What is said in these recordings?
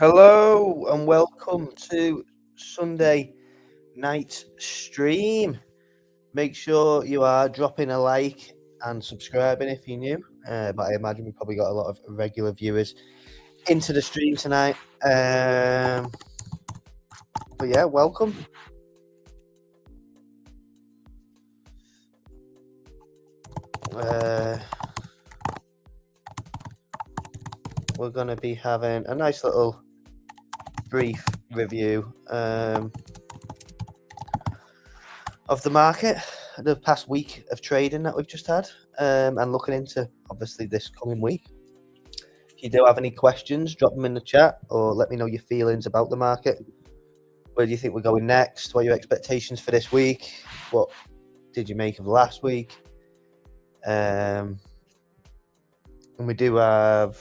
Hello and welcome to Sunday night stream. Make sure you are dropping a like and subscribing if you're new. But I imagine we probably got a lot of regular viewers into the stream tonight. But yeah, welcome. We're going to be having a nice little brief review of the market, the past week of trading that we've just had, and looking into obviously this coming week. If you do have any questions, drop them in the chat or let me know your feelings about the market. Where do you think we're going next? What are your expectations for this week? What did you make of last week? And we do have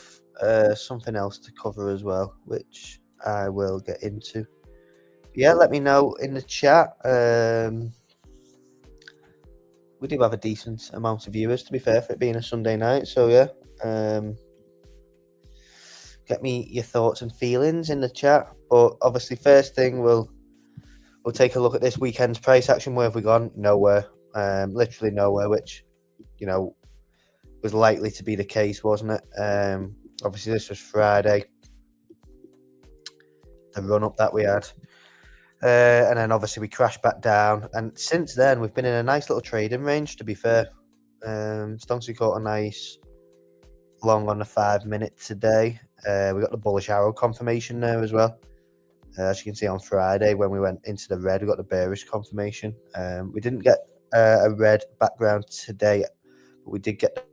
something else to cover as well, which I will get into. Yeah, let me know in the chat. We do have a decent amount of viewers, to be fair, for it being a Sunday night. So yeah, get me your thoughts and feelings in the chat. But obviously, first thing we'll take a look at this weekend's price action. Where have we gone? Nowhere. Literally nowhere, which was likely to be the case, wasn't it? Obviously, this was Friday, the run up that we had. And then obviously we crashed back down. And since then, we've been in a nice little trading range, to be fair. Stonksy caught a nice long on the 5 minute today. We got the bullish arrow confirmation there as well. As you can see on Friday, when we went into the red, we got the bearish confirmation. We didn't get a red background today, but we did get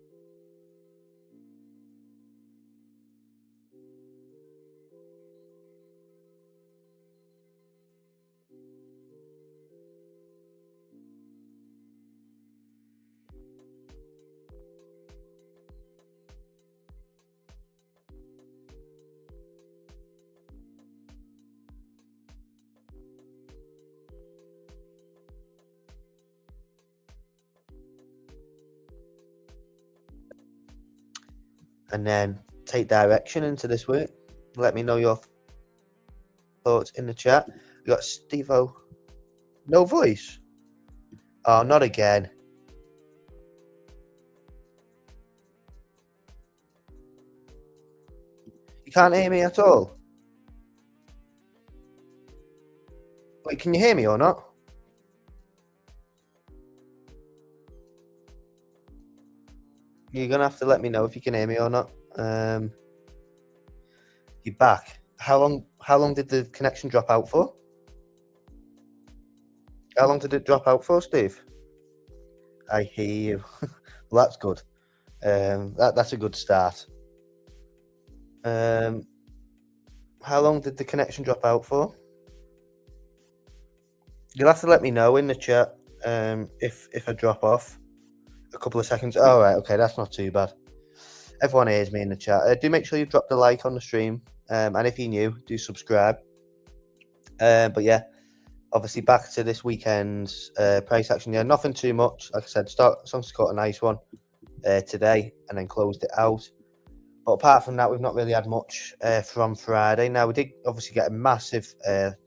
and then take direction into this week. Let me know your thoughts in the chat. We got Steve-O. No voice. Oh, not again. You can't hear me at all? Wait, can you hear me or not? You're going to have to let me know if you can hear me or not. You're back. How long did the connection drop out for? How long did it drop out for, Steve? I hear you. Well, that's good. That's a good start. How long did the connection drop out for? You'll have to let me know in the chat if I drop off a couple of seconds. All right, okay, that's not too bad. Everyone hears me in the chat. Do make sure you drop the like on the stream, and if you're new, do subscribe. But yeah, obviously back to this weekend's price action. Yeah, nothing too much. Like I said, Stonksy caught a nice one today and then closed it out. But apart from that, we've not really had much from Friday. Now, we did obviously get a massive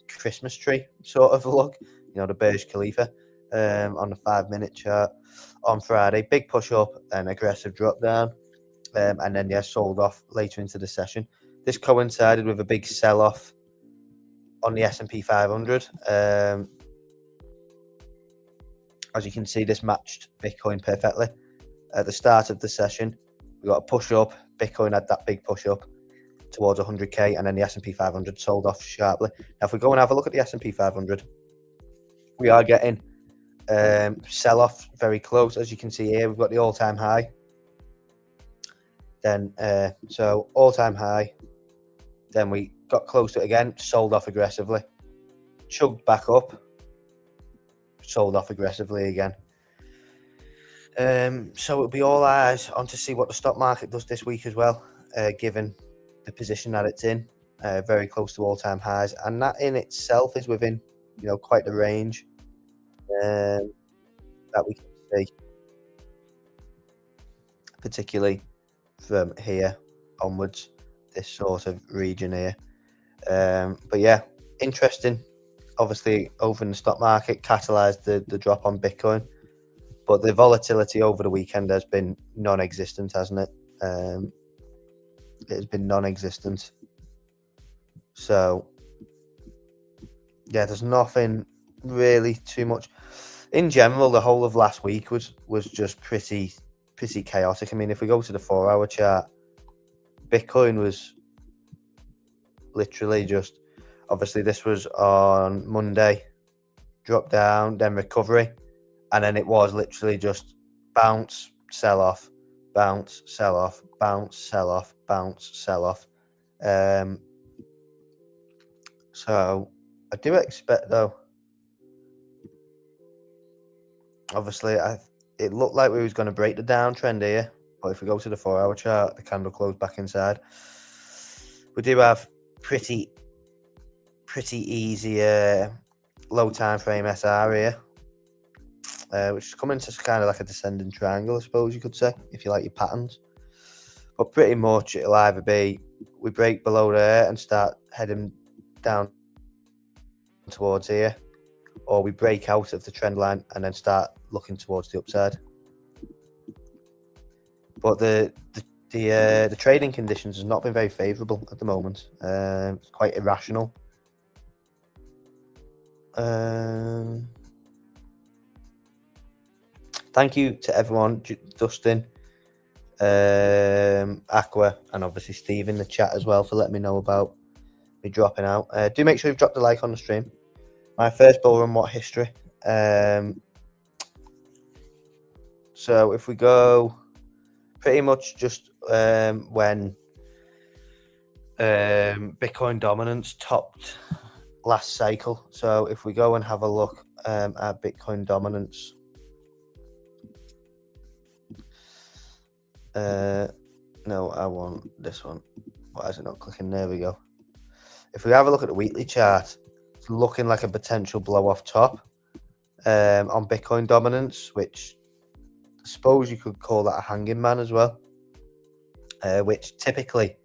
Christmas tree sort of look, the Burj Khalifa on the 5 minute chart on Friday. Big push up and aggressive drop down. And then, yeah, sold off later into the session. This coincided with a big sell off on the S&P 500. As you can see, this matched Bitcoin perfectly. At the start of the session, we got a push up. Bitcoin had that big push up towards 100k, and then the S&P 500 sold off sharply. Now, if we go and have a look at the S&P 500, we are getting sell off very close. As you can see here, we've got the all-time high. Then, so all-time high. Then we got close to it again, sold off aggressively, chugged back up, sold off aggressively again. So it'll be all eyes on to see what the stock market does this week as well, given the position that it's in, very close to all-time highs, and that in itself is within, quite the range that we can see, particularly from here onwards, this sort of region here. But yeah, interesting. Obviously, over in the stock market, catalyzed the drop on Bitcoin. But the volatility over the weekend has been non-existent, hasn't it? It has been non-existent. So yeah, there's nothing really too much. In general, the whole of last week was just pretty chaotic. I mean, if we go to the 4-hour chart, Bitcoin was literally just, obviously this was on Monday, drop down, then recovery, and then it was literally just bounce, sell off, bounce, sell off, bounce, sell off, bounce, sell off. So I do expect, though, obviously it looked like we was going to break the downtrend here, but if we go to the 4-hour chart, the candle closed back inside. We do have pretty easy low time frame SR here, which is coming to kind of like a descending triangle, I suppose you could say, if you like your patterns. But pretty much it'll either be we break below there and start heading down towards here, or we break out of the trend line and then start looking towards the upside. But the trading conditions has not been very favourable at the moment. It's quite irrational. Thank you to everyone, Dustin, Aqua, and obviously Steve in the chat as well for letting me know about me dropping out. Do make sure you've dropped a like on the stream. My first bull run, what history? So if we go pretty much just when Bitcoin dominance topped last cycle. So if we go and have a look at Bitcoin dominance, no, I want this one. Why is it not clicking? There we go. If we have a look at the weekly chart, it's looking like a potential blow off top on Bitcoin dominance, which I suppose you could call that a hanging man as well, which typically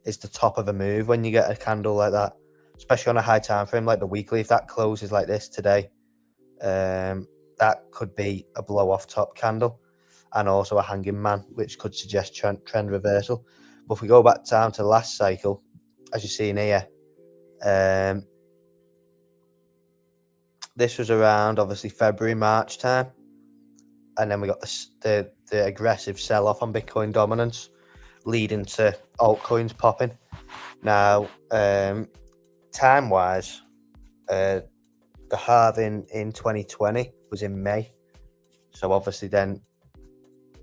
is the top of a move when you get a candle like that, especially on a high time frame like the weekly. If that closes like this today, that could be a blow off top candle and also a hanging man, which could suggest trend reversal. But if we go back down to last cycle, as you see in here, this was around obviously February, March time, and then we got the aggressive sell off on Bitcoin dominance, leading to altcoins popping. Now, time wise, the halving in 2020 was in May, so obviously then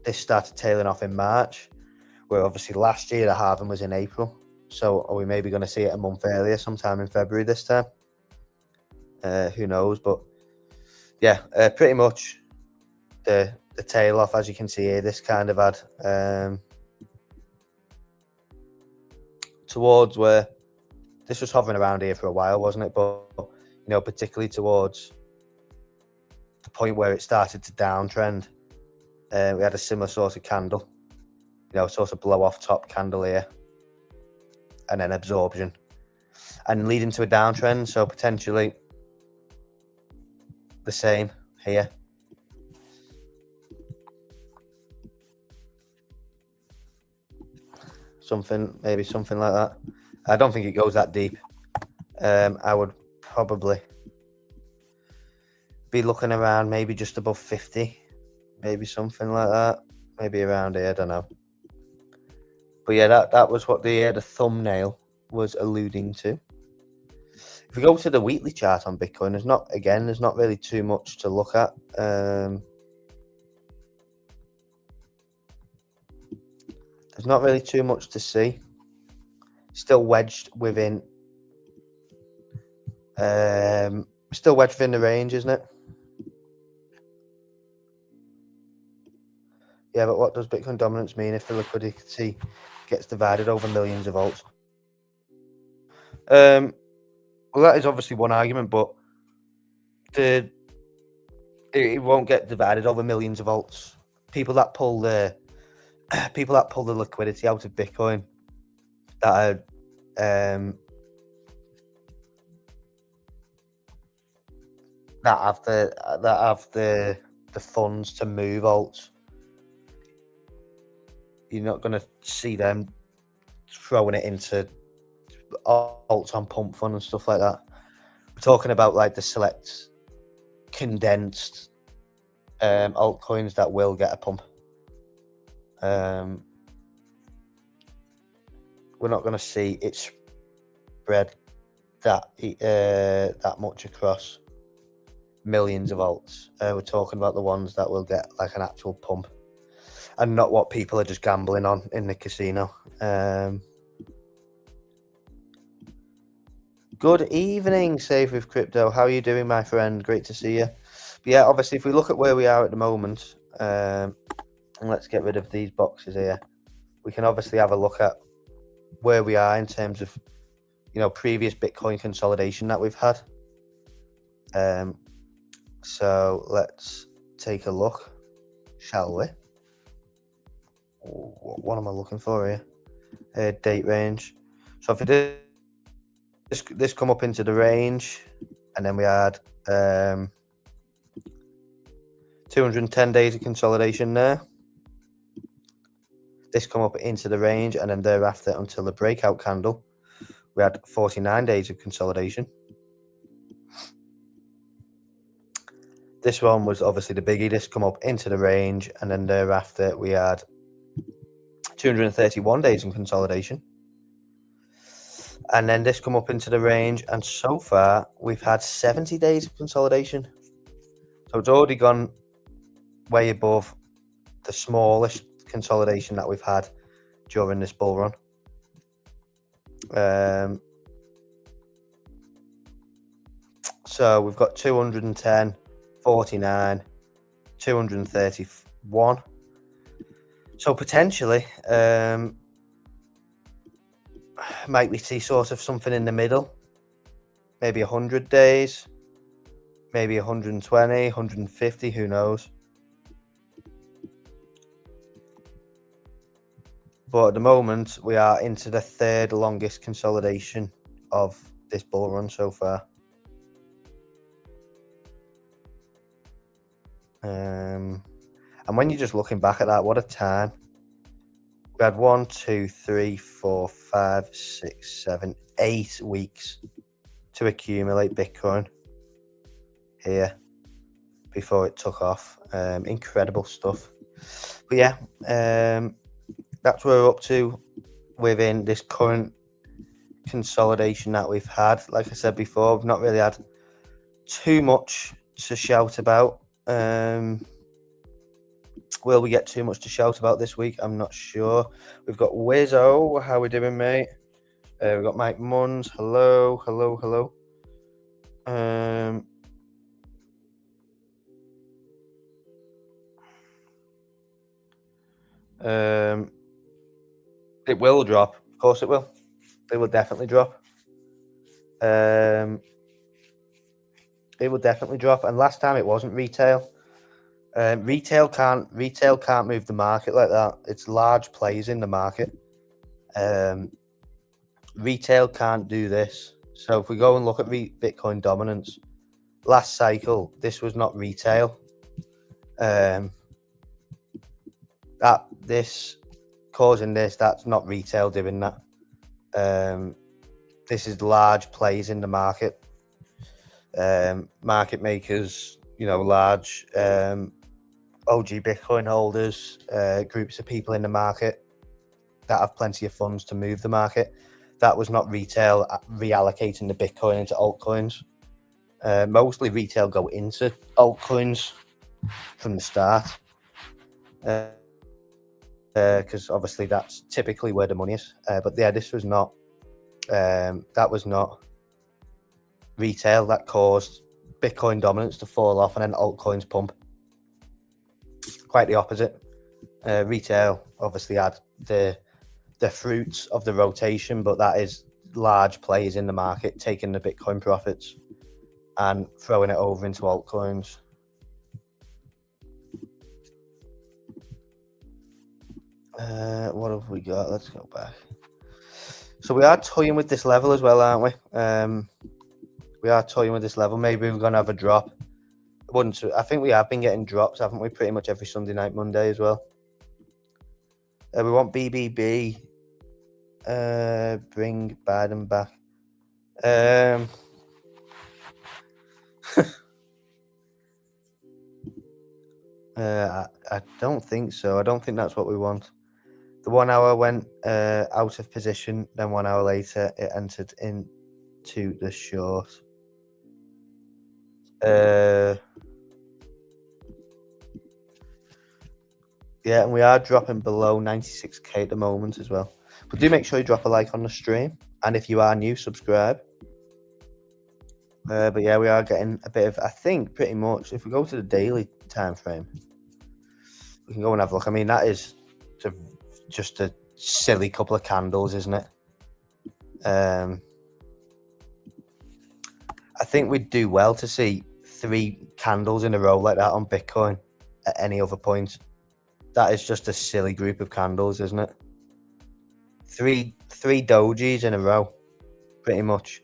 this started tailing off in March, where obviously last year the halving was in April. So are we maybe going to see it a month earlier, sometime in February this time? Who knows? But yeah, pretty much the tail off, as you can see here, this kind of had towards where this was hovering around here for a while, wasn't it? But you know, particularly towards the point where it started to downtrend, we had a similar sort of candle, you know, sort of blow off top candle here, and then absorption, and leading to a downtrend. So potentially the same here. Maybe something like that. I don't think it goes that deep. I would probably be looking around maybe just above 50, maybe something like that, maybe around here, I don't know. But yeah, that was what the thumbnail was alluding to. If we go to the weekly chart on Bitcoin, there's not really too much to look at. There's not really too much to see. Still wedged within the range, isn't it? Yeah, but what does Bitcoin dominance mean if the liquidity gets divided over millions of volts? Well, that is obviously one argument, but it won't get divided over millions of volts. People that pull the liquidity out of Bitcoin that are that have the funds to move alts. You're not going to see them throwing it into alts on pump fund and stuff like that. We're talking about like the select condensed altcoins that will get a pump. We're not going to see it spread that much across millions of alts. We're talking about the ones that will get like an actual pump, and not what people are just gambling on in the casino. Good evening, Safe with Crypto. How are you doing, my friend? Great to see you. But yeah, obviously, if we look at where we are at the moment, and let's get rid of these boxes here, we can obviously have a look at where we are in terms of, previous Bitcoin consolidation that we've had. So let's take a look, shall we? What am I looking for here? Date range. So if it is this come up into the range, and then we had 210 days of consolidation there. This come up into the range, and then thereafter until the breakout candle, we had 49 days of consolidation. This one was obviously the biggie. This come up into the range, and then thereafter we had 231 days in consolidation. And then this come up into the range, and so far we've had 70 days of consolidation. So it's already gone way above the smallest consolidation that we've had during this bull run. So we've got 210, 49, 231. So potentially, might we see sort of something in the middle? Maybe 100 days, maybe 120, 150, who knows? But at the moment, we are into the third longest consolidation of this bull run so far. And when you're just looking back at that, what a time. We had 1, 2, 3, 4, 5, 6, 7, 8 weeks to accumulate Bitcoin here before it took off. Incredible stuff. But yeah, that's where we're up to within this current consolidation that we've had. Like I said before, we've not really had too much to shout about. Will we get too much to shout about this week? I'm not sure. We've got Wizzo. How we doing, mate? We've got Mike Munns. Hello. It will drop. Of course it will. It will definitely drop. It will definitely drop. And last time it wasn't retail. Retail can't move the market like that. It's large players in the market. Retail can't do this. So if we go and look at Bitcoin dominance, last cycle, this was not retail. That's not retail doing that. This is large players in the market. Market makers, large OG Bitcoin holders, groups of people in the market that have plenty of funds to move the market. That was not retail reallocating the Bitcoin into altcoins. Mostly retail go into altcoins from the start, because obviously that's typically where the money is. But yeah, this was not. That was not retail that caused Bitcoin dominance to fall off and then altcoins pump. Quite the opposite. Retail obviously had the fruits of the rotation, but that is large players in the market taking the Bitcoin profits and throwing it over into altcoins. What have we got? Let's go back. So we are toying with this level as well, aren't we? We are toying with this level. Maybe we're going to have a drop. I think we have been getting drops, haven't we? Pretty much every Sunday night, Monday as well. We want BBB. Bring Biden back. I don't think so. I don't think that's what we want. The 1 hour went out of position, then 1 hour later it entered into the short. Yeah, and we are dropping below 96k at the moment as well. But do make sure you drop a like on the stream, and if you are new, subscribe. But yeah, we are getting a bit of, I think, pretty much, if we go to the daily time frame, we can go and have a look. I mean, that is just a silly couple of candles, isn't it? I think we'd do well to see 3 candles in a row like that on Bitcoin at any other point. That is just a silly group of candles, isn't it? Three dojis in a row, pretty much.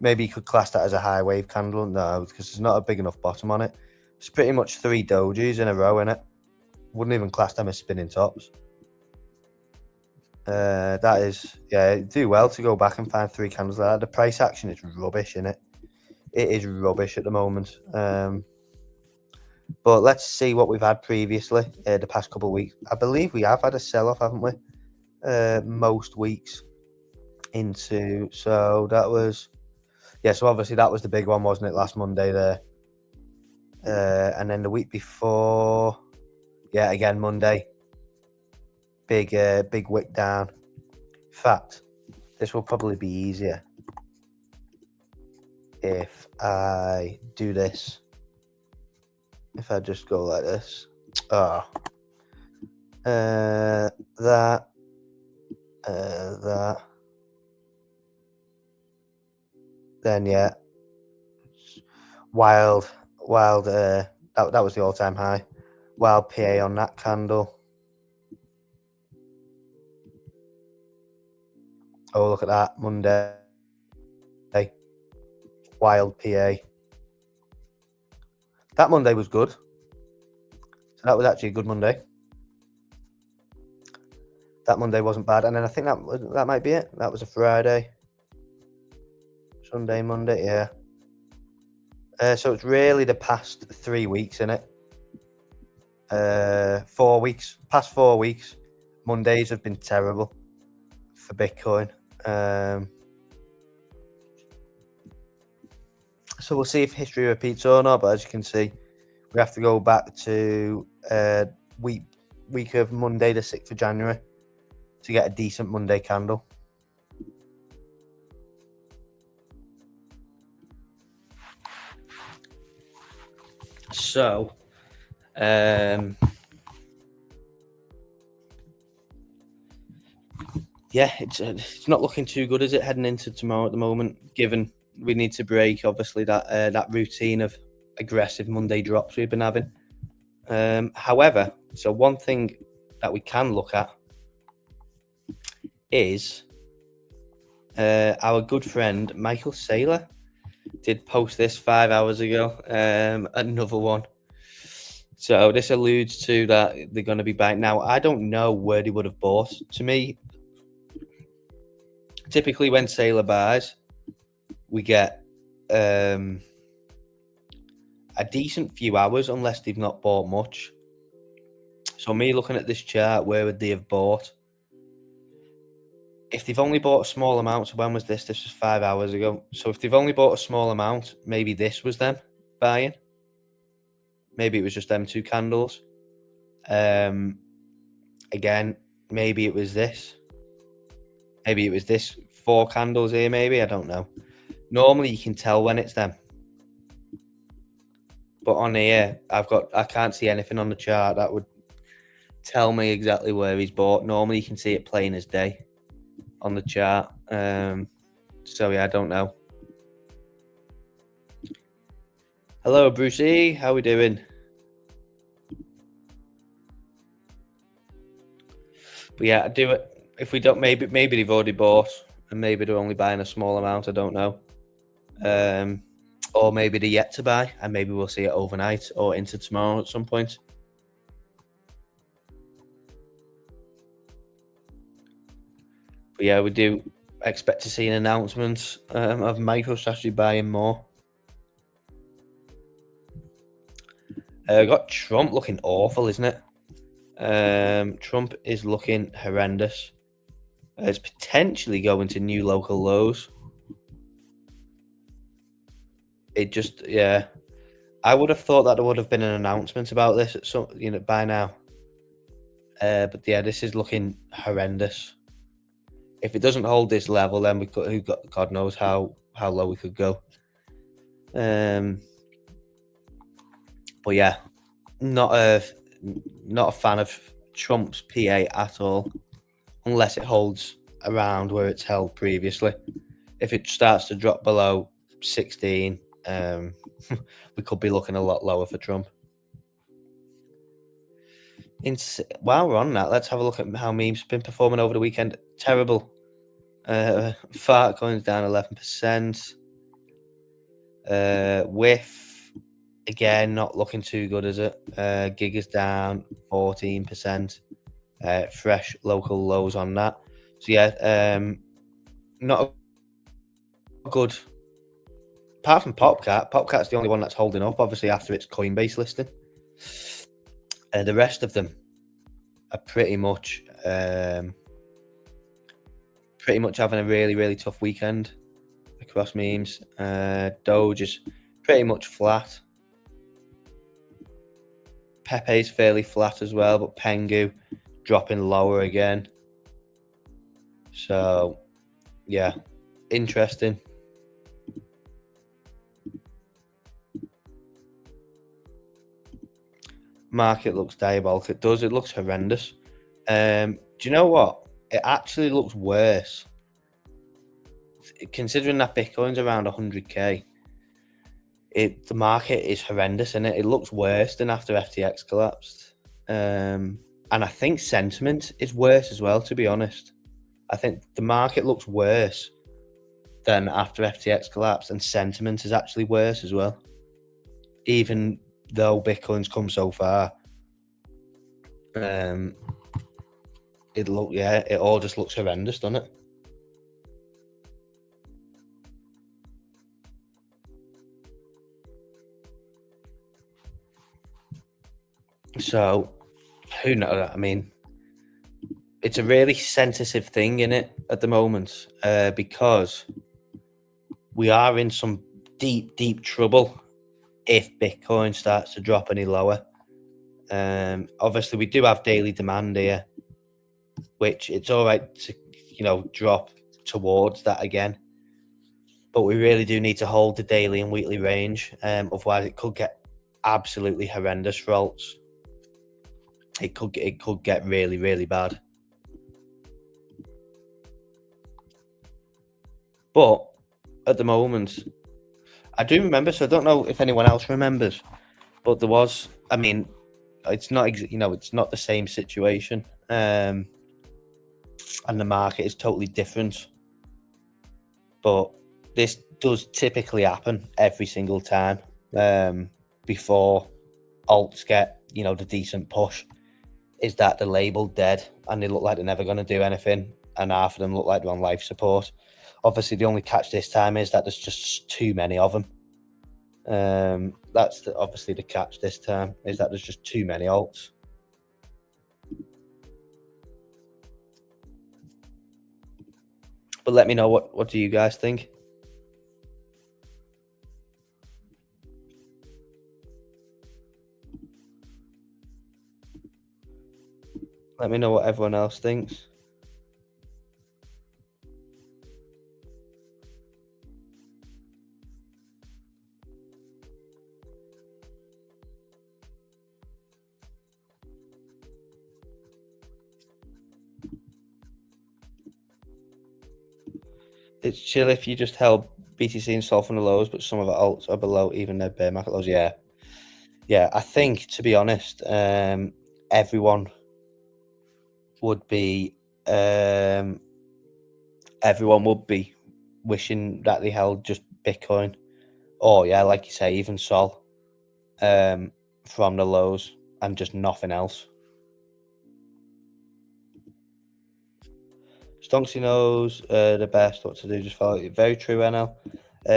Maybe you could class that as a high wave candle. No, because there's not a big enough bottom on it. It's pretty much 3 dojis in a row, innit? Wouldn't even class them as spinning tops. That is, yeah, do well to go back and find 3 candles like that. The price action is rubbish, innit? It is rubbish at the moment. But let's see what we've had previously the past couple of weeks. I believe we have had a sell-off, haven't we? Most weeks into, so that was, yeah, so obviously that was the big one, wasn't it, last Monday there? And then the week before, yeah, again Monday, big wick down. In fact, this will probably be easier if I do this. If I just go like this. That. Then yeah, wild. That was the all-time high. Wild PA on that candle. Oh, look at that, Monday. Wild PA. That Monday was good. So that was actually a good Monday. That Monday wasn't bad. And then I think that might be it. That was a Friday. Sunday, Monday, yeah. So it's really the past 3 weeks, innit? 4 weeks. Past 4 weeks. Mondays have been terrible for Bitcoin. So we'll see if history repeats or not. But as you can see, we have to go back to week of Monday, the 6th of January, to get a decent Monday candle. So, yeah, it's not looking too good, is it, heading into tomorrow at the moment, given we need to break, obviously, that routine of aggressive Monday drops we've been having. However, so one thing that we can look at is our good friend Michael Saylor did post this 5 hours ago, another one. So this alludes to that they're going to be buying. Now, I don't know where they would have bought. To me, typically when Saylor buys, we get a decent few hours unless they've not bought much. So me looking at this chart, where would they have bought? If they've only bought a small amount, so when was this? This was 5 hours ago. So if they've only bought a small amount, maybe this was them buying. Maybe it was just them 2 candles. Again, maybe it was this. Maybe it was this 4 candles here, maybe. I don't know. Normally you can tell when it's them. But on here, I can't see anything on the chart that would tell me exactly where he's bought. Normally you can see it plain as day on the chart. So yeah, I don't know. Hello, Brucey. How we doing? But yeah, do it. If we don't, maybe they've already bought, and maybe they're only buying a small amount. I don't know. or maybe they're yet to buy, and maybe we'll see it overnight or into tomorrow at some point. But yeah, we do expect to see an announcement of MicroStrategy buying more. Got Trump looking awful, isn't it? Trump is looking horrendous. It's potentially going to new local lows. It just, yeah. I would have thought that there would have been an announcement about this at some, by now. But yeah, this is looking horrendous. If it doesn't hold this level, then we could, God knows how low we could go. But yeah, not a fan of Trump's PA at all, unless it holds around where it's held previously. If it starts to drop below 16, we could be looking a lot lower for Trump. While we're on that, let's have a look at how memes have been performing over the weekend. Terrible. Fart coins down 11%. Whiff, again, not looking too good, is it? Gig is down 14%. Fresh local lows on that. So yeah, not a good. Apart from Popcat's the only one that's holding up, obviously, after its Coinbase listing. The rest of them are pretty much having a really, really tough weekend across memes. Doge is pretty much flat. Pepe's fairly flat as well, but Pengu dropping lower again. So, yeah, interesting. Market looks diabolical. It does. It looks horrendous. Do you know what? It actually looks worse. Considering that Bitcoin's around 100k, the market is horrendous, isn't it? It looks worse than after FTX collapsed. And I think sentiment is worse as well, to be honest. I think the market looks worse than after FTX collapsed, and sentiment is actually worse as well. Even though Bitcoin's come so far, it all just looks horrendous, doesn't it? So, who knows? I mean, it's a really sensitive thing in it at the moment, because we are in some deep, deep trouble if Bitcoin starts to drop any lower. Obviously, we do have daily demand here, which it's all right to, drop towards that again. But we really do need to hold the daily and weekly range. Otherwise, it could get absolutely horrendous for alts. It could get really, really bad. But at the moment, I do remember. So I don't know if anyone else remembers, but there was. I mean, it's not. It's not the same situation, and the market is totally different. But this does typically happen every single time before alts get, the decent push. Is that they're labelled dead and they look like they're never going to do anything, and half of them look like they're on life support. Obviously, the only catch this time is that there's just too many of them. That's obviously the catch this time, is that there's just too many alts. But let me know what do you guys think? Let me know what everyone else thinks. It's chill if you just held BTC and Sol from the lows, but some of the alts are below even their bear market lows. Yeah. I think, to be honest, everyone would be wishing that they held just Bitcoin Or yeah, like you say, even Sol from the lows and just nothing else. Stonksy knows the best what to do. Just follow it. Very true, NL.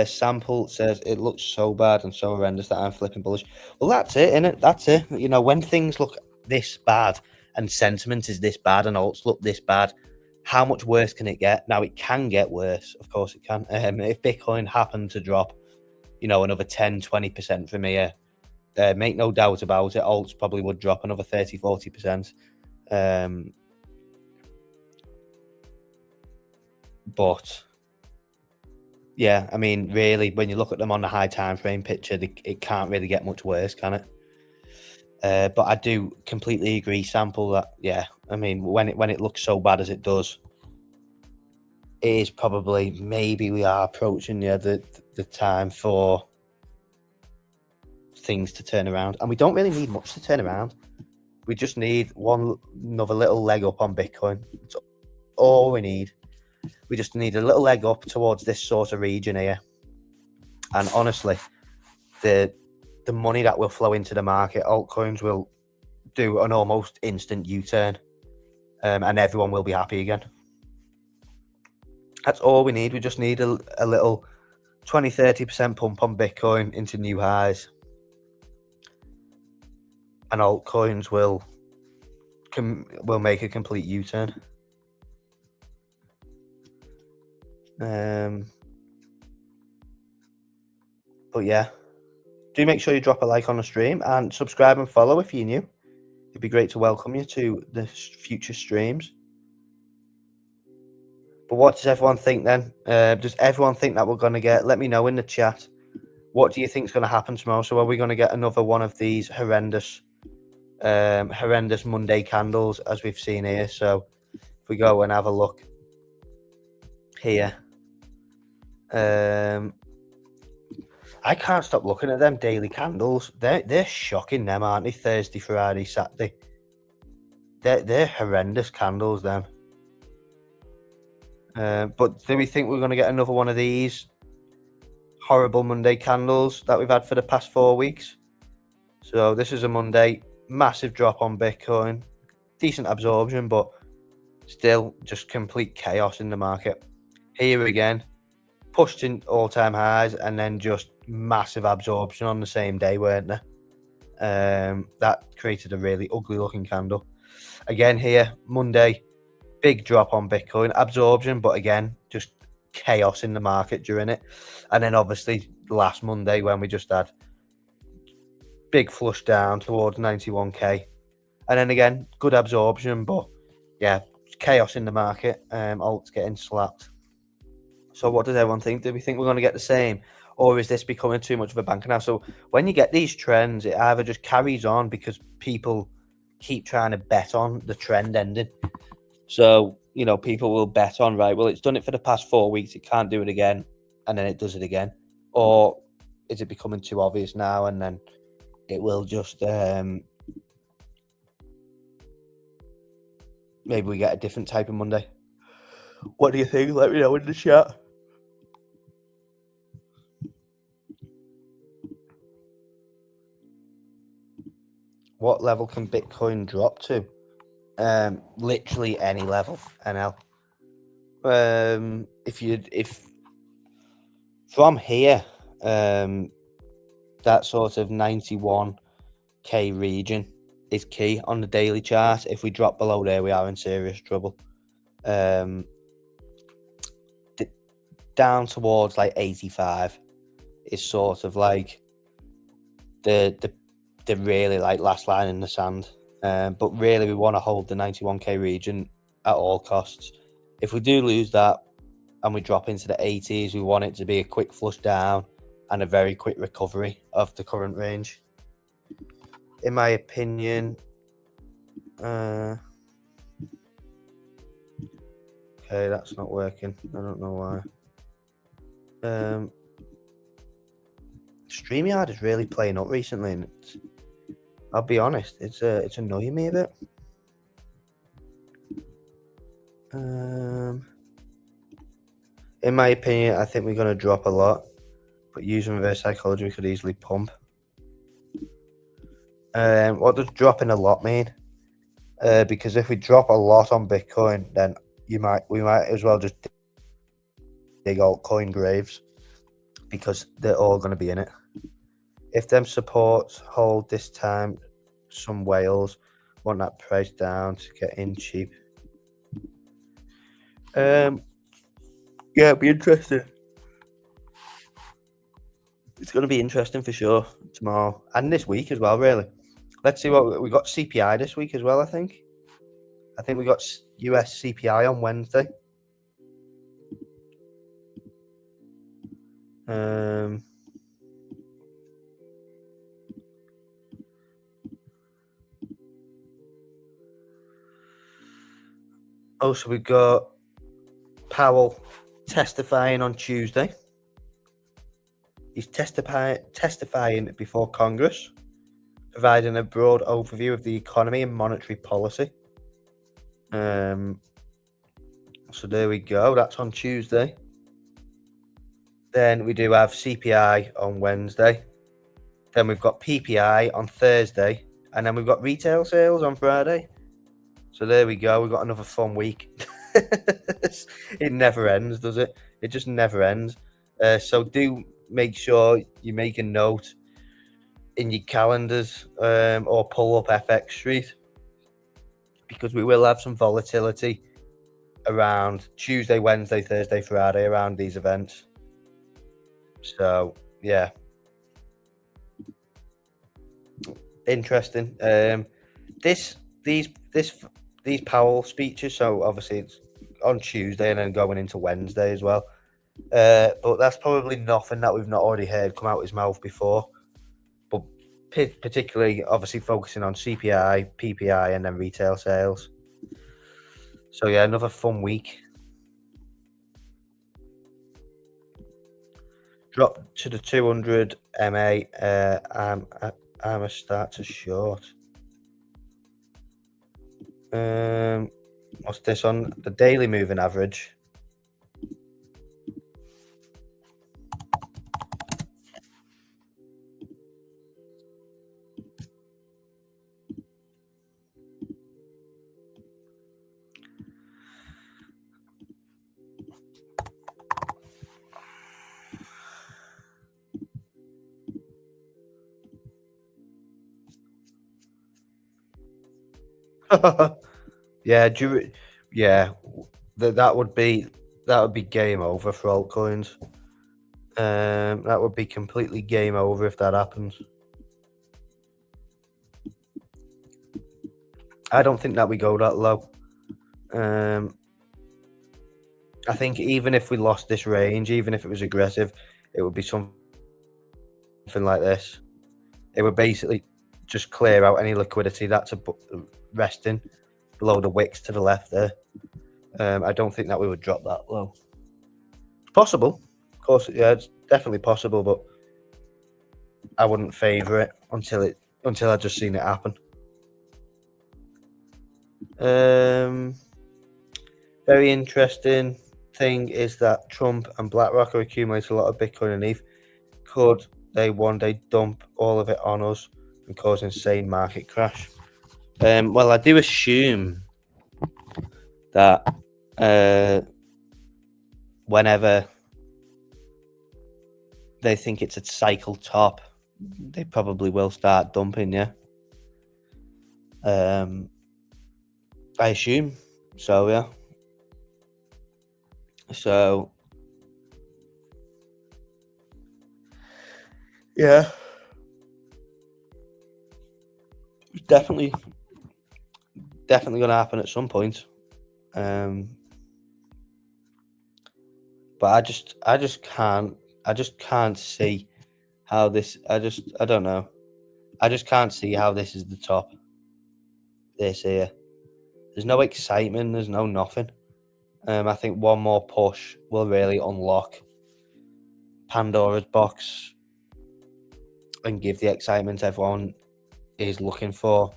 Sample says it looks so bad and so horrendous that I'm flipping bullish. Well, that's it, innit? That's it. You know, when things look this bad and sentiment is this bad and alts look this bad, how much worse can it get? Now, it can get worse. Of course it can. If Bitcoin happened to drop, you know, another 10, 20% from here, make no doubt about it, alts probably would drop another 30, 40%. But yeah, I mean, really, when you look at them on the high time frame picture, it can't really get much worse, can it? But I do completely agree, Sample, that yeah, I mean, when it looks so bad as it does, it is probably maybe we are approaching the time for things to turn around, and we don't really need much to turn around. We just need another little leg up on Bitcoin. That's all we need. We just need a little leg up towards this sort of region here. And honestly, the money that will flow into the market, altcoins will do an almost instant U-turn, and everyone will be happy again. That's all we need. We just need a little 20-30% pump on Bitcoin into new highs, and altcoins will make a complete U-turn. But yeah, do make sure you drop a like on the stream and subscribe and follow if you're new. It'd be great to welcome you to the future streams. But what does everyone think then? Does everyone think that we're going to get? Let me know in the chat. What do you think is going to happen tomorrow? So are we going to get another one of these horrendous Monday candles as we've seen here? So if we go and have a look here, I can't stop looking at them daily candles. They're shocking, them, aren't they? Thursday, Friday, Saturday. They're horrendous candles, them. But do we think we're going to get another one of these horrible Monday candles that we've had for the past 4 weeks? So this is a Monday, massive drop on Bitcoin, decent absorption, but still just complete chaos in the market. Here again, pushed in all-time highs and then just massive absorption on the same day, weren't there? That created a really ugly looking candle. Again here, Monday, big drop on Bitcoin, absorption, but again, just chaos in the market during it. And then obviously last Monday when we just had big flush down towards 91k. And then again, good absorption, but yeah, chaos in the market. Alt's getting slapped. So what does everyone think? Do we think we're going to get the same? Or is this becoming too much of a banker now? So when you get these trends, it either just carries on because people keep trying to bet on the trend ending. So, you know, people will bet on, right, well, it's done it for the past 4 weeks, it can't do it again, and then it does it again. Or is it becoming too obvious now, and then it will just, maybe we get a different type of Monday? What do you think? Let me know in the chat. What level can Bitcoin drop to? Literally any level, NL. If from here, that sort of 91k region is key on the daily chart. If we drop below there, we are in serious trouble. Down towards like 85 is sort of like the really like last line in the sand. But really, we want to hold the 91k region at all costs. If we do lose that and we drop into the 80s, we want it to be a quick flush down and a very quick recovery of the current range. In my opinion, okay, that's not working. I don't know why. StreamYard is really playing up recently, and I'll be honest, it's annoying me a bit. In my opinion, I think we're going to drop a lot, but using reverse psychology, we could easily pump. What does dropping a lot mean? Because if we drop a lot on Bitcoin, then we might as well just dig altcoin graves, because they're all going to be in it. If them supports hold this time, some whales want that price down to get in cheap. Yeah, it'll be interesting. It's going to be interesting for sure tomorrow and this week as well, really. Let's see what we got. CPI this week as well, I think. We got US CPI on Wednesday. Also, we got Powell testifying on Tuesday. He's testifying before Congress, providing a broad overview of the economy and monetary policy. So there we go. That's on Tuesday. Then we do have CPI on Wednesday. Then we've got PPI on Thursday. And then we've got retail sales on Friday. So there we go. We've got another fun week. It never ends, does it? It just never ends. So do make sure you make a note in your calendars, or pull up FX Street, because we will have some volatility around Tuesday, Wednesday, Thursday, Friday around these events. So yeah, interesting. These Powell speeches. So obviously it's on Tuesday and then going into Wednesday as well. But that's probably nothing that we've not already heard come out his mouth before. But particularly, obviously, focusing on CPI, PPI, and then retail sales. So yeah, another fun week. Drop to the 200 MA. I'm a start to short. What's this on the daily moving average? Yeah, that would be game over for altcoins. That would be completely game over if that happens. I don't think that we go that low. I think even if we lost this range, even if it was aggressive, it would be something like this. It would basically just clear out any liquidity that's resting below the wicks to the left there. I don't think that we would drop that low. It's possible, of course. Yeah, it's definitely possible, but I wouldn't favour it until I just seen it happen. Very interesting thing is that Trump and BlackRock are accumulating a lot of Bitcoin and ETH. Could they one day dump all of it on us and cause insane market crash? Well, I do assume that whenever they think it's a cycle top, they probably will start dumping, yeah. I assume so, yeah. So yeah, it's definitely gonna happen at some point. But I just can't see how this. I don't know. I just can't see how this is the top. This here, there's no excitement. There's no nothing. I think one more push will really unlock Pandora's box and give the excitement everyone is looking for.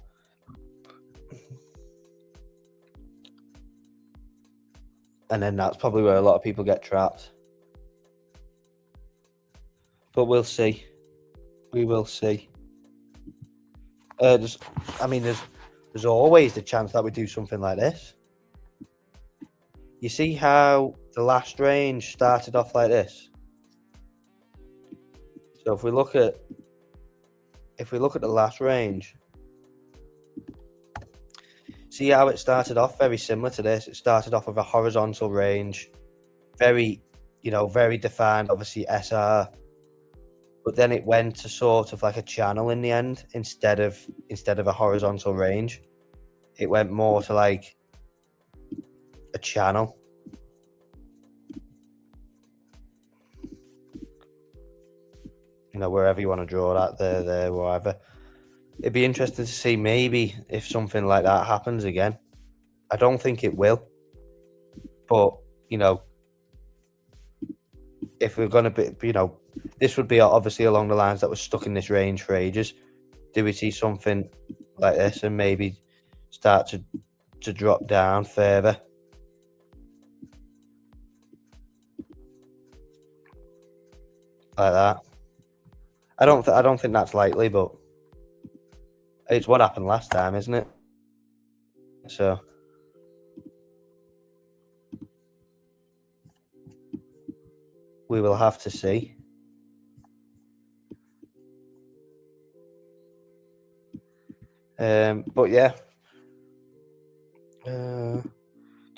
And then that's probably where a lot of people get trapped. But we'll see. We will see. There's always the chance that we do something like this. You see how the last range started off like this? So if we look at the last range, see how it started off very similar to this. It started off with a horizontal range, very defined, obviously SR, but then it went to sort of like a channel in the end instead of a horizontal range. It went more to like a channel. Wherever you want to draw that, there, wherever. It'd be interesting to see maybe if something like that happens again. I don't think it will, but if we're going to be, this would be obviously along the lines that was stuck in this range for ages. Do we see something like this and maybe start to drop down further? Like that. I don't think that's likely, but it's what happened last time, isn't it? So we will have to see. But yeah. Do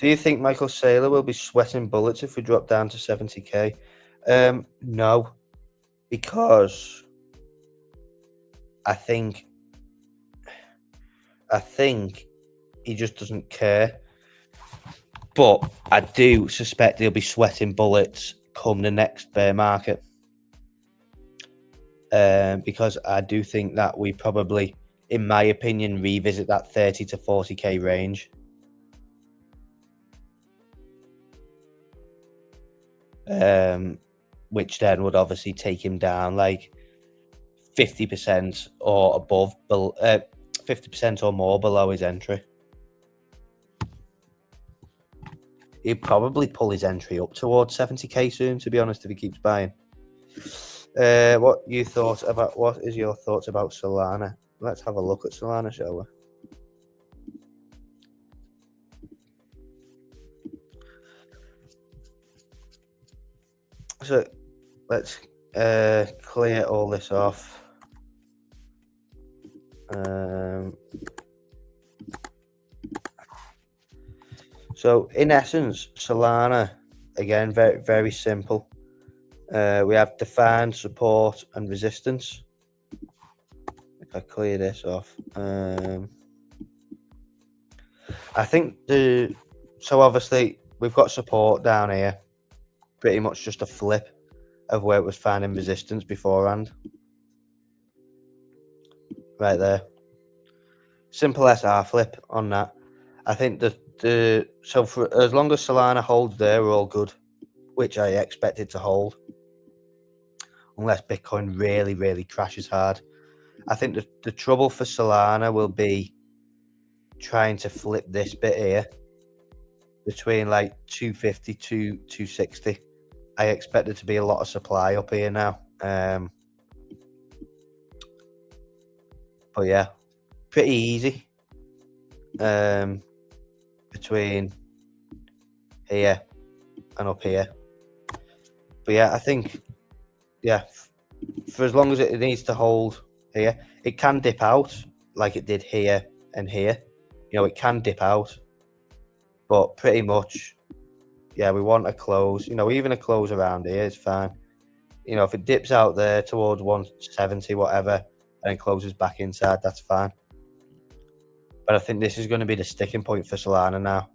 you think Michael Saylor will be sweating bullets if we drop down to 70k? No, because I think he just doesn't care. But I do suspect he'll be sweating bullets come the next bear market. Because I do think that we probably, in my opinion, revisit that 30 to 40k range. Which then would obviously take him down like 50% or above, 50% or more below his entry. He'd probably pull his entry up towards 70k soon, to be honest, if he keeps buying. What is your thoughts about Solana? Let's have a look at Solana, shall we? So let's clear all this off. So in essence, Solana, again, very, very simple. We have defined support and resistance. If I clear this off, I think so obviously we've got support down here, pretty much just a flip of where it was finding resistance beforehand. Right there. Simple SR flip on that. I think so for as long as Solana holds there, we're all good, which I expect it to hold. Unless Bitcoin really, really crashes hard. I think the trouble for Solana will be trying to flip this bit here between like 250 to 260. I expect there to be a lot of supply up here now. But yeah, pretty easy. Between here and up here. But yeah, I think, yeah, for as long as it needs to hold here, it can dip out like it did here and here. It can dip out, but pretty much, yeah, we want a close. Even a close around here is fine. If it dips out there towards 170, whatever, and closes back inside, that's fine. But I think this is going to be the sticking point for Solana now.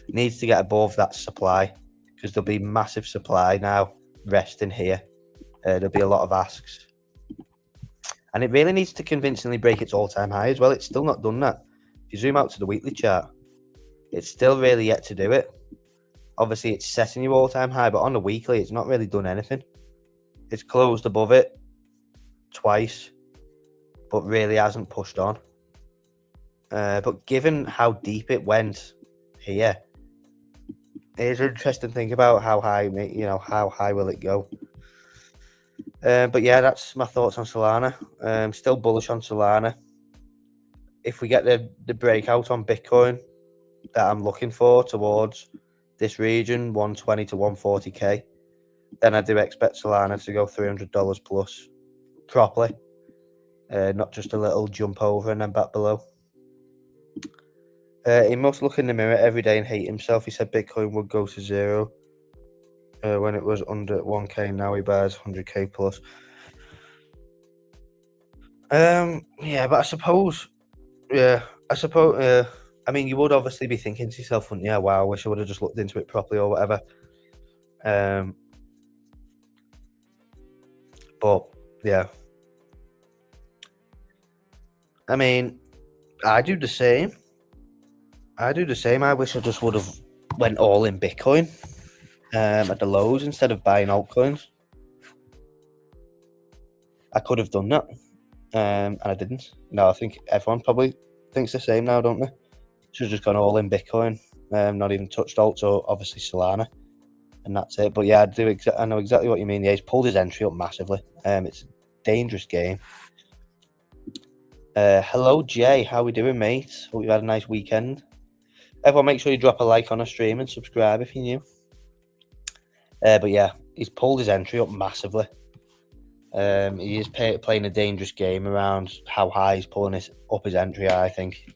It needs to get above that supply, because there'll be massive supply now resting here. There'll be a lot of asks. And it really needs to convincingly break its all-time high as well. It's still not done that. If you zoom out to the weekly chart, it's still really yet to do it. Obviously, it's setting your all-time high, but on the weekly, it's not really done anything. It's closed above it twice, but really hasn't pushed on. But given how deep it went here, it is interesting to think about how high, how high will it go. But yeah, that's my thoughts on Solana. Still bullish on Solana. If we get the breakout on Bitcoin that I'm looking for towards this region, 120 to 140k, then I do expect Solana to go $300 plus properly, not just a little jump over and then back below. He must look in the mirror every day and hate himself. He said Bitcoin would go to zero when it was under 1k. Now he buys 100k plus. Yeah, but I suppose, I mean, you would obviously be thinking to yourself, wouldn't you? Yeah, wow, I wish I would have just looked into it properly or whatever. But yeah, I mean, I do the same. I wish I just would have went all in Bitcoin at the lows instead of buying altcoins. I could have done that, and I didn't. No, I think everyone probably thinks the same now, don't they? Should have just gone all in Bitcoin, not even touched alt, so obviously Solana, and that's it. But yeah, I know exactly what you mean. Yeah, he's pulled his entry up massively. It's a dangerous game. Hello, Jay. How we doing, mate? Hope you had a nice weekend. Everyone, make sure you drop a like on the stream and subscribe if you're new. But yeah, he's pulled his entry up massively. He is playing a dangerous game around how high he's pulling up his entry, I think.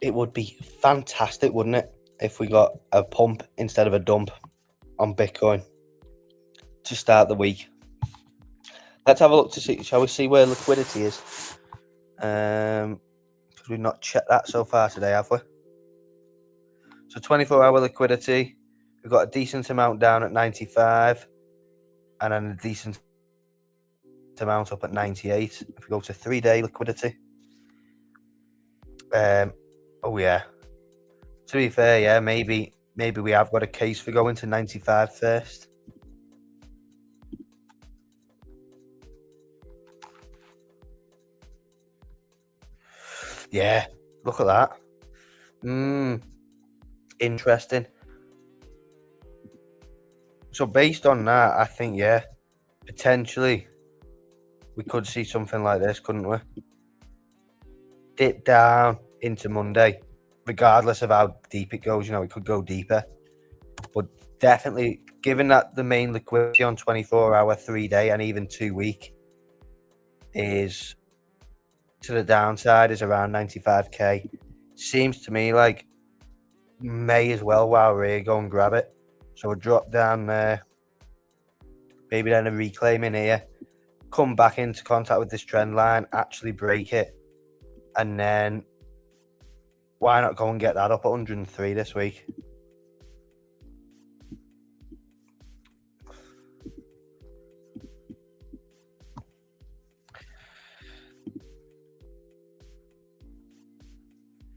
It would be fantastic, wouldn't it, if we got a pump instead of a dump on Bitcoin to start the week. Let's have a look to see. Shall we see where liquidity is? Because we've not checked that so far today, have we? So 24-hour liquidity, we've got a decent amount down at 95, and then a decent amount up at 98. If we go to 3-day liquidity, oh yeah. To be fair, yeah, maybe we have got a case for going to 95 first. Yeah, look at that. Interesting. So based on that, I think, yeah, potentially we could see something like this, couldn't we? Dip down into Monday, regardless of how deep it goes. It could go deeper. But definitely, given that the main liquidity on 24-hour, 3-day, and even 2-week is to the downside is around 95k, seems to me like may as well while we're go and grab it. So a drop down there, maybe then a reclaim in here, come back into contact with this trend line, actually break it, and then why not go and get that up at 103 this week?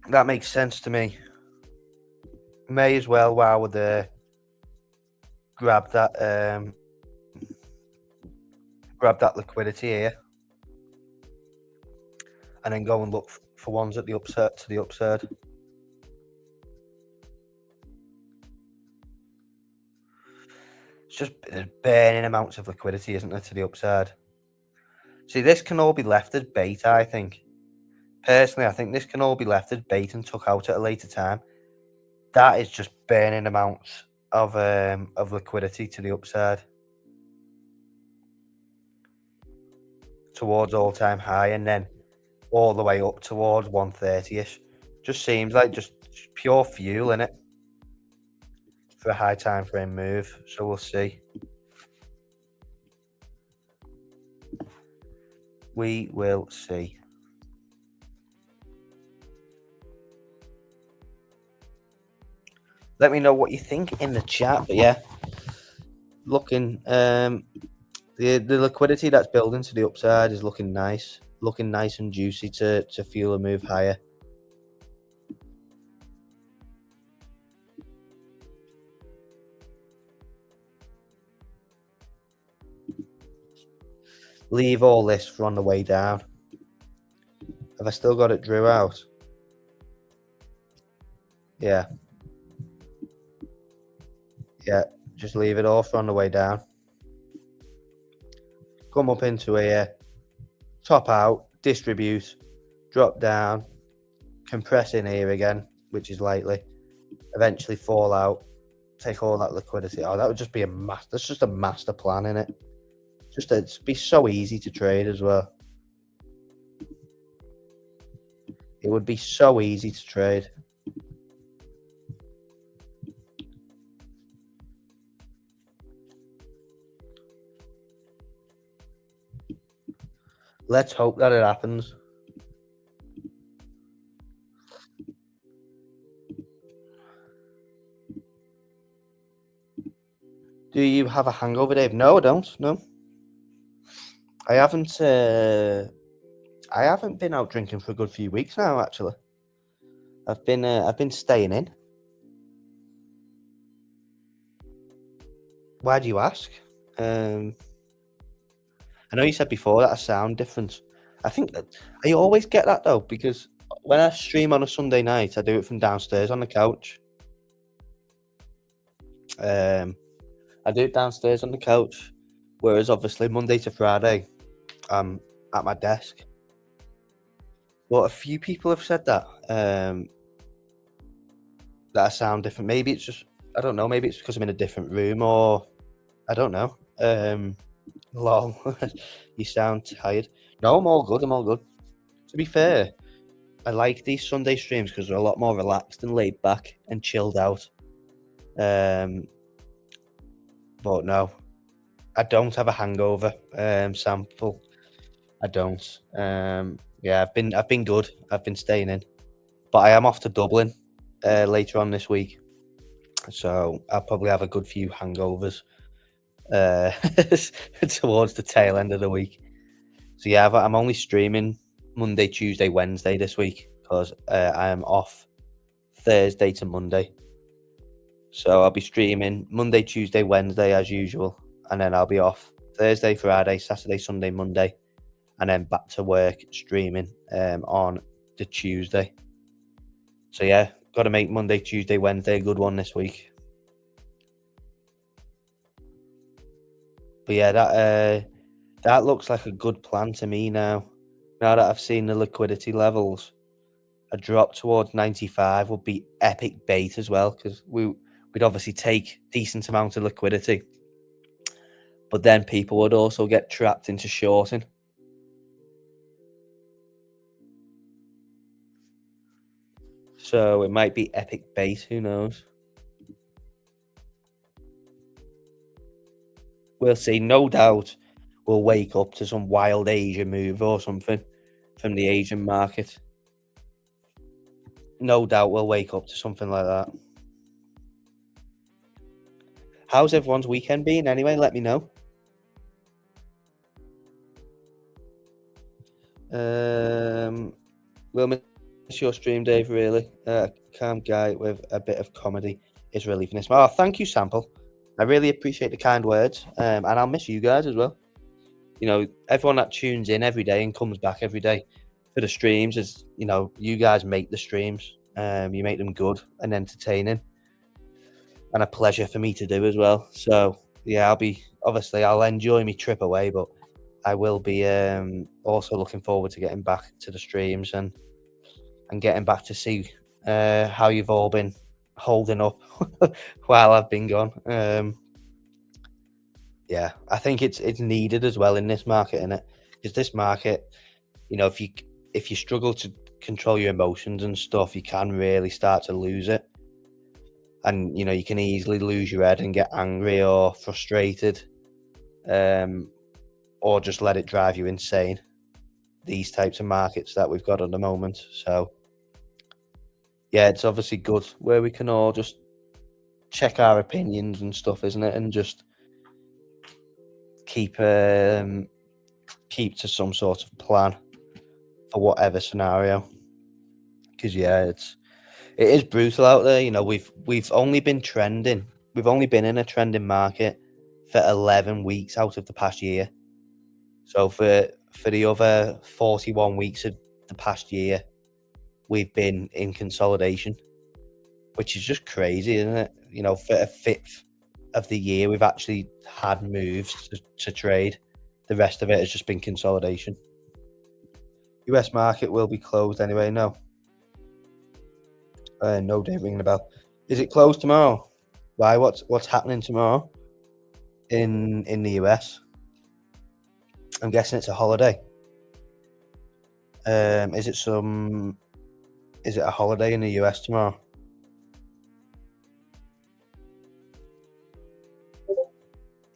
That makes sense to me. May as well while we're there, grab that liquidity here, and then go and look for ones at the upside to the upside. It's just burning amounts of liquidity, isn't it, to the upside? See, this can all be left as bait, I think. Personally, I think this can all be left as bait and took out at a later time. That is just burning amounts of liquidity to the upside towards all-time high, and then all the way up towards 130-ish. Just seems like just pure fuel in it for a high time frame move. So we'll see. We will see. Let me know what you think in the chat. But yeah, looking the liquidity that's building to the upside is looking nice and juicy to fuel a move higher. leave all this for on the way down. Have I still got it drew out? Yeah. Yeah, just leave it all for on the way down. Come up into here, top out, distribute, drop down, compress in here again, which is lightly, eventually fall out, take all that liquidity. Oh, that would just be that's just a master plan, innit? Just it'd be so easy to trade as well. It would be so easy to trade. Let's hope that it happens. Do you have a hangover, Dave? No, I don't. No, I haven't. I haven't been out drinking for a good few weeks now. Actually, I've been staying in. Why do you ask? I know you said before that I sound different. I think that I always get that though, because when I stream on a Sunday night, I do it from downstairs on the couch. I do it downstairs on the couch, whereas obviously Monday to Friday, I'm at my desk. But a few people have said that that I sound different. Maybe it's just, I don't know. Maybe it's because I'm in a different room, or I don't know. Long, you sound tired. No, I'm all good. I'm all good. To be fair, I like these Sunday streams because they're a lot more relaxed and laid back and chilled out. But no, I don't have a hangover sample. I don't. Yeah, I've been good. I've been staying in, but I am off to Dublin later on this week, so I'll probably have a good few hangovers towards the tail end of the week. So yeah, I'm only streaming Monday, Tuesday, Wednesday this week because I am off Thursday to Monday. So I'll be streaming Monday, Tuesday, Wednesday as usual, and then I'll be off Thursday, Friday, Saturday, Sunday, Monday, and then back to work streaming on the Tuesday. So yeah, got to make Monday, Tuesday, Wednesday a good one this week. But yeah, that looks like a good plan to me now. Now that I've seen the liquidity levels, a drop towards 95 would be epic bait as well, because we'd obviously take decent amount of liquidity, but then people would also get trapped into shorting. So it might be epic bait, who knows? We'll see. No doubt we'll wake up to some wild Asia move or something from the Asian market. No doubt we'll wake up to something like that. How's everyone's weekend been anyway? Let me know. We'll miss your stream, Dave, really. Calm guy with a bit of comedy is relieving this. Oh, thank you, Sample. I really appreciate the kind words, and I'll miss you guys as well. You know, everyone that tunes in every day and comes back every day for the streams is, you know, you guys make the streams. You make them good and entertaining, and a pleasure for me to do as well. So yeah, I'll enjoy my trip away, but I will be also looking forward to getting back to the streams and getting back to see how you've all been holding up while I've been gone. Yeah, I think it's needed as well in this market, innit? Because this market, you know, if you struggle to control your emotions and stuff, you can really start to lose it. And, you know, you can easily lose your head and get angry or frustrated, or just let it drive you insane. These types of markets that we've got at the moment. So, yeah, it's obviously good where we can all just check our opinions and stuff, isn't it? And just keep to some sort of plan for whatever scenario. Because yeah, it is brutal out there. You know, we've only been trending. We've only been in a trending market for 11 weeks out of the past year. So for the other 41 weeks of the past year, we've been in consolidation, which is just crazy, isn't it? You know, for a fifth of the year, we've actually had moves to trade. The rest of it has just been consolidation. US market will be closed anyway. No, no date ringing a bell. Is it closed tomorrow? Why? What's happening tomorrow in the US? I'm guessing it's a holiday. Is it a holiday in the US tomorrow?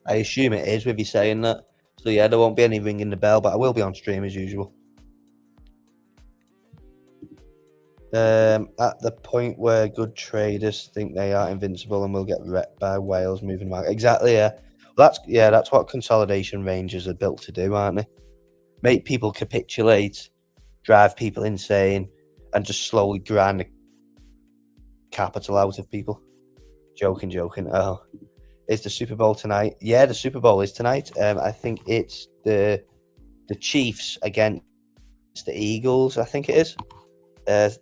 I assume it is with you saying that. So yeah, there won't be any ringing the bell, but I will be on stream as usual. At the point where good traders think they are invincible and will get wrecked by whales moving market. Exactly, yeah. Well, that's what consolidation ranges are built to do, aren't they? Make people capitulate, drive people insane, and just slowly grind the capital out of people. Joking. Oh, is the Super Bowl tonight? Yeah, the Super Bowl is tonight. I think it's the Chiefs against the Eagles. I think it is.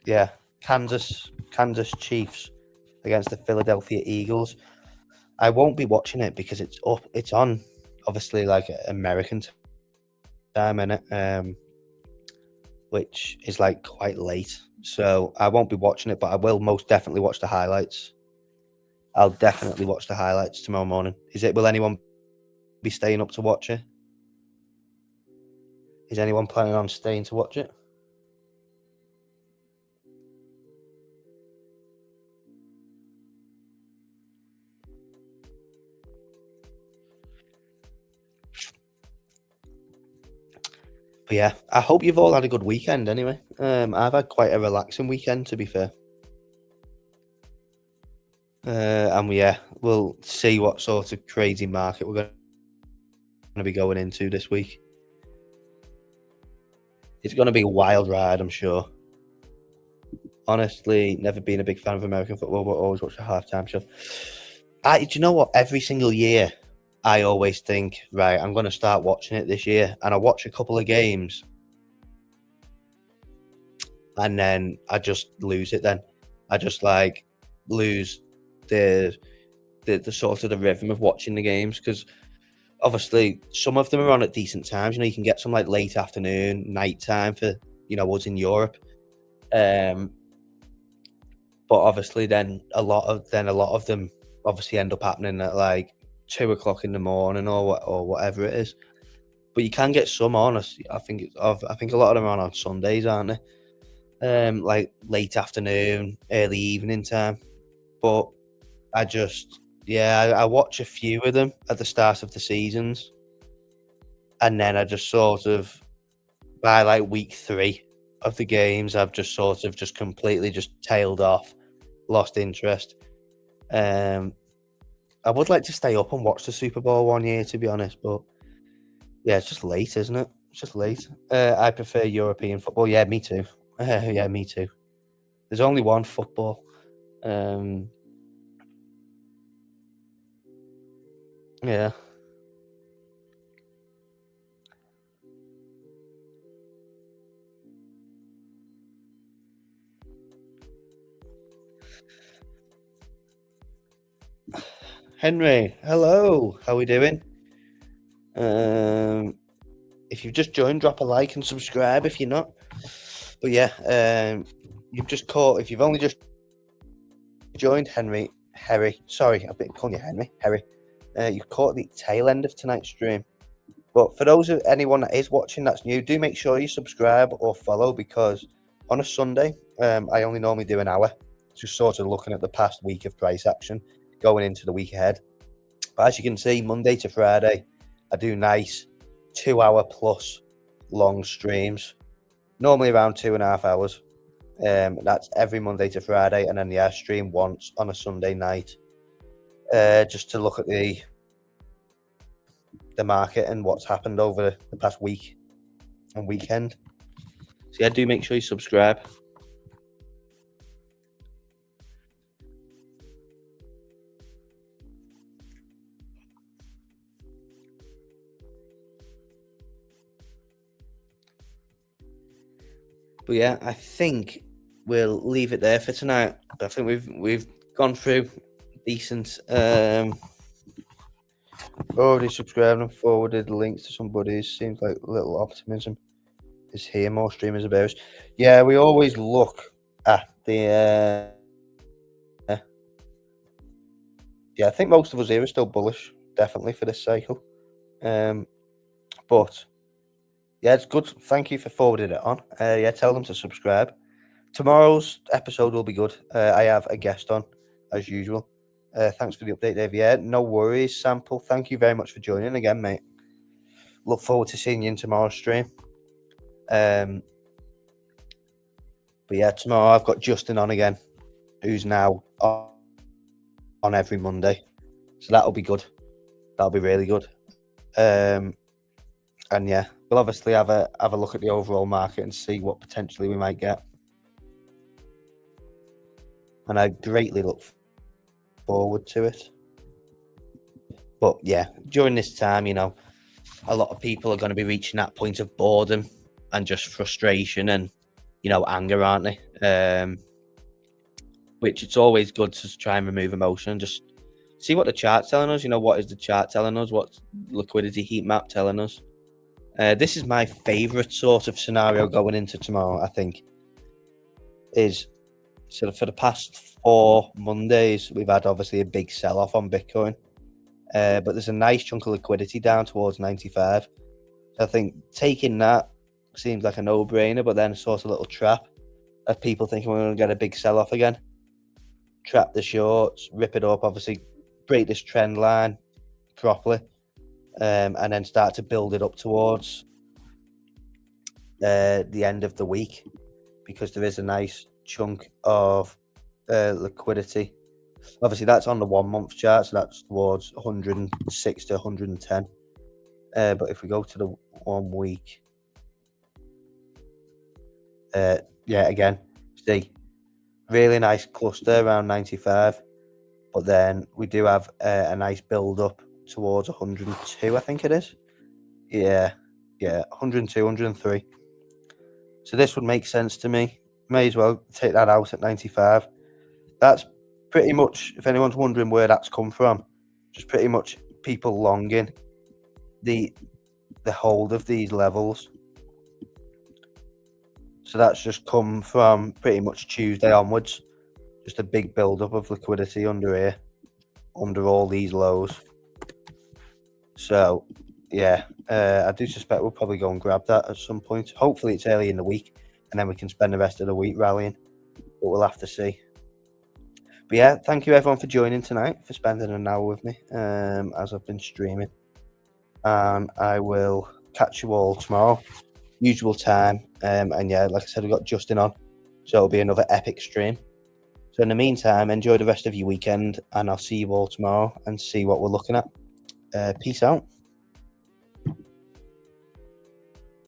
Yeah, Kansas Chiefs against the Philadelphia Eagles. I won't be watching it because it's on obviously like American time in it, which is like quite late. So I won't be watching it, but I will most definitely watch the highlights. I'll definitely watch the highlights tomorrow morning. Will anyone be staying up to watch it? Is anyone planning on staying to watch it? But yeah, I hope you've all had a good weekend anyway. I've had quite a relaxing weekend, to be fair. And yeah, we'll see what sort of crazy market we're going to be going into this week. It's going to be a wild ride, I'm sure. Honestly, never been a big fan of American football, but always watch the halftime show. Do you know what? Every single year, I always think, right, I'm going to start watching it this year, and I watch a couple of games, and then I just lose it. Then I just like lose the sort of the rhythm of watching the games because obviously some of them are on at decent times. You know, you can get some like late afternoon, night time for us in Europe. But obviously then a lot of them obviously end up happening at like 2 o'clock in the morning or whatever it is. But you can get some on. I think a lot of them are on Sundays, aren't they? Like late afternoon, early evening time. But I watch a few of them at the start of the seasons, and then I just sort of by like week 3 of the games, I've just sort of just completely just tailed off, lost interest. I would like to stay up and watch the Super Bowl one year, to be honest, but yeah, it's just late, isn't it? It's just late. I prefer European football. Yeah, me too. Yeah, me too. There's only one football. Yeah. Henry, hello. How are we doing? If you've just joined, drop a like and subscribe if you're not. But yeah, if you've only just joined, Harry, sorry, I've been calling you Henry, Harry. You caught the tail end of tonight's stream. But for anyone that is watching that's new, do make sure you subscribe or follow because on a Sunday, I only normally do an hour, just sort of looking at the past week of price action going into the week ahead. But as you can see, Monday to Friday, I do nice 2 hour plus long streams, normally around 2.5 hours. That's every Monday to Friday, and then I stream once on a Sunday night, just to look at the market and what's happened over the past week and weekend. So yeah, do make sure you subscribe. But yeah, I think we'll leave it there for tonight. I think we've gone through decent. Already subscribed and forwarded links to some buddies. Seems like a little optimism is here. More streamers are bearish. Yeah, we always look at the. Yeah, I think most of us here are still bullish, definitely for this cycle. But yeah, it's good. Thank you for forwarding it on. Yeah, tell them to subscribe. Tomorrow's episode will be good. I have a guest on, as usual. Thanks for the update, Dave. Yeah, no worries, Sample. Thank you very much for joining again, mate. Look forward to seeing you in tomorrow's stream. But yeah, tomorrow I've got Justin on again, who's now on every Monday. So that'll be good. That'll be really good. And yeah, we'll obviously have a look at the overall market and see what potentially we might get. And I greatly look forward to it. But yeah, during this time, you know, a lot of people are going to be reaching that point of boredom and just frustration and, you know, anger, aren't they? Which it's always good to try and remove emotion and just see what the chart's telling us. You know, what is the chart telling us? What's liquidity heat map telling us? This is my favorite sort of scenario going into tomorrow, I think, is sort of for the past 4 Mondays, we've had obviously a big sell-off on Bitcoin. But there's a nice chunk of liquidity down towards 95. So I think taking that seems like a no-brainer, but then sort of a little trap of people thinking we're going to get a big sell-off again. Trap the shorts, rip it up, obviously break this trend line properly, and then start to build it up towards the end of the week, because there is a nice chunk of liquidity. Obviously, that's on the 1 month chart, so that's towards 106 to 110. But if we go to the 1 week, yeah, again, see, really nice cluster around 95. But then we do have a nice build up towards 102, I think it is. Yeah, 102, 103. So this would make sense to me. May as well take that out at 95. That's pretty much, if anyone's wondering where that's come from, just pretty much people longing the hold of these levels. So that's just come from pretty much Tuesday onwards. Just a big build-up of liquidity under here, under all these lows. So, yeah, I do suspect we'll probably go and grab that at some point. Hopefully it's early in the week, and then we can spend the rest of the week rallying. But we'll have to see. But yeah, thank you everyone for joining tonight, for spending an hour with me as I've been streaming. And I will catch you all tomorrow, usual time. And yeah, like I said, we've got Justin on, so it'll be another epic stream. So in the meantime, enjoy the rest of your weekend, and I'll see you all tomorrow and see what we're looking at. Peace out.